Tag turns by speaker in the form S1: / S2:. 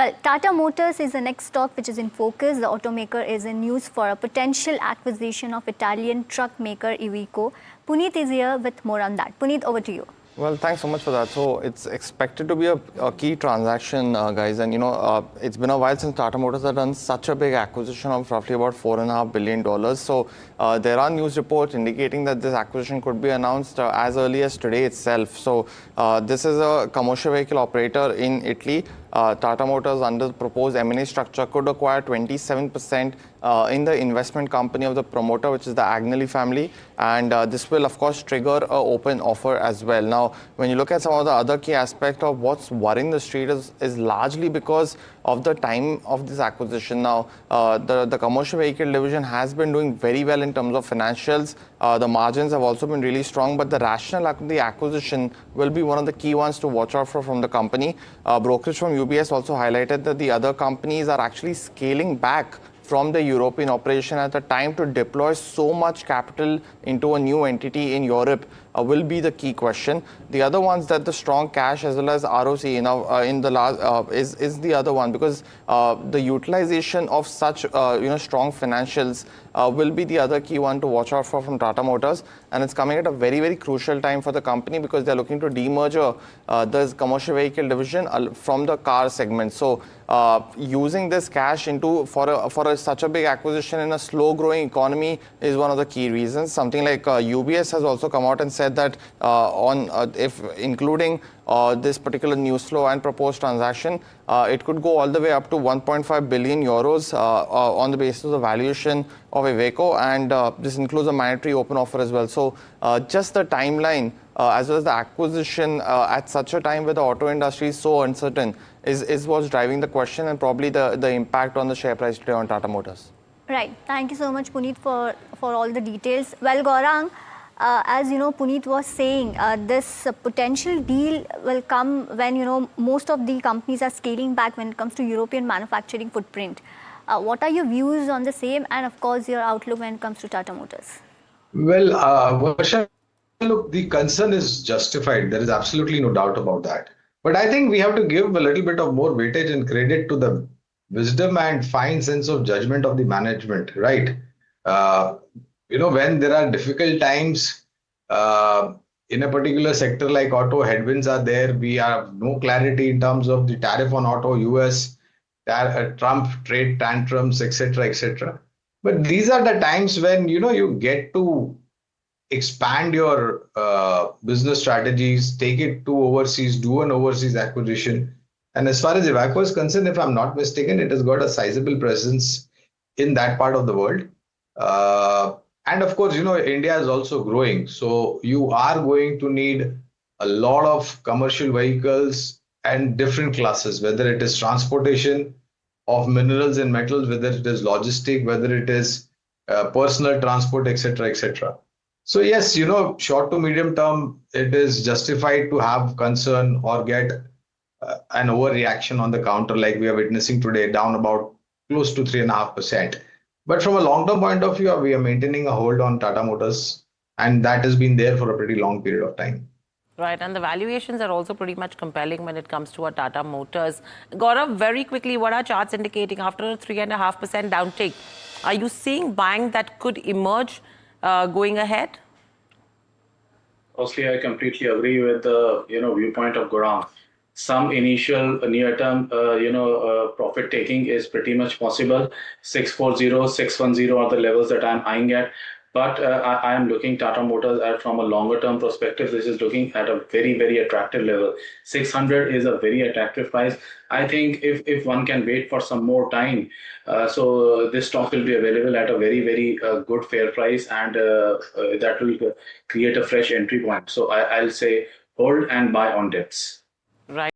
S1: Well, Tata Motors is the next stock which is in focus. The automaker is in news for a potential acquisition of Italian truck maker Iveco. Puneet is here with more on that. Puneet, over to you.
S2: Well, thanks so much for that. So it's expected to be a key transaction, guys. And, it's been a while since Tata Motors has done such a big acquisition of roughly about $4.5 billion. So there are news reports indicating that this acquisition could be announced as early as today itself. So this is a commercial vehicle operator in Italy. Tata Motors, under the proposed M&A structure, could acquire 27% in the investment company of the promoter, which is the Agnelli family. And this will, of course, trigger an open offer as well. Now, when you look at some of the other key aspects of what's worrying the street is largely because of the time of this acquisition. Now, the commercial vehicle division has been doing very well in terms of financials. The margins have also been really strong, but the rationale of the acquisition will be one of the key ones to watch out for from the company. Brokerage from UBS also highlighted that the other companies are actually scaling back from the European operation at the time to deploy so much capital into a new entity in Europe will be the key question. The other ones that the strong cash as well as ROC in the last is the other one, because the utilization of such strong financials will be the other key one to watch out for from Tata Motors, and it's coming at a very, very crucial time for the company because they're looking to demerger the commercial vehicle division from the car segment. So using this cash into for such a big acquisition in a slow growing economy is one of the key reasons. Something like UBS has also come out and said that if including this particular news flow and proposed transaction, it could go all the way up to 1.5 billion euros on the basis of the valuation of Iveco, and this includes a mandatory open offer as well. So just the timeline as well as the acquisition at such a time where the auto industry is so uncertain is what's driving the question and probably the impact on the share price today on Tata Motors.
S1: Right. Thank you so much, Puneet, for all the details. Well, Gaurang, as you know, Puneet was saying, this potential deal will come when, most of the companies are scaling back when it comes to European manufacturing footprint. What are your views on the same, and of course, your outlook when it comes to Tata Motors?
S3: Well, Varsha, look, the concern is justified. There is absolutely no doubt about that. But I think we have to give a little bit of more weightage and credit to the wisdom and fine sense of judgment of the management, right? When there are difficult times in a particular sector like auto, headwinds are there. We have no clarity in terms of the tariff on auto, US, Trump trade tantrums, etc., etc. But these are the times when you get to expand your business strategies, take it to overseas, do an overseas acquisition. And as far as Iveco is concerned, if I'm not mistaken, it has got a sizable presence in that part of the world. And of course, India is also growing. So you are going to need a lot of commercial vehicles and different classes, whether it is transportation of minerals and metals, whether it is logistic, whether it is personal transport, etc., etc. So yes, short to medium term, it is justified to have concern or get an overreaction on the counter like we are witnessing today, down about close to 3.5%. But from a long-term point of view, we are maintaining a hold on Tata Motors, and that has been there for a pretty long period of time.
S4: Right, and the valuations are also pretty much compelling when it comes to a Tata Motors. Gaurav, very quickly, what are charts indicating after a 3.5% downtake? Are you seeing buying that could emerge going ahead?
S5: Firstly, I completely agree with the viewpoint of Gaurang. Some initial near-term profit taking is pretty much possible. 640, 610 are the levels that I'm eyeing at. But I am looking Tata Motors at from a longer-term perspective. This is looking at a very, very attractive level. 600 is a very attractive price. I think if one can wait for some more time, so this stock will be available at a very, very good fair price, and that will create a fresh entry point. So I'll say hold and buy on dips.
S4: Right.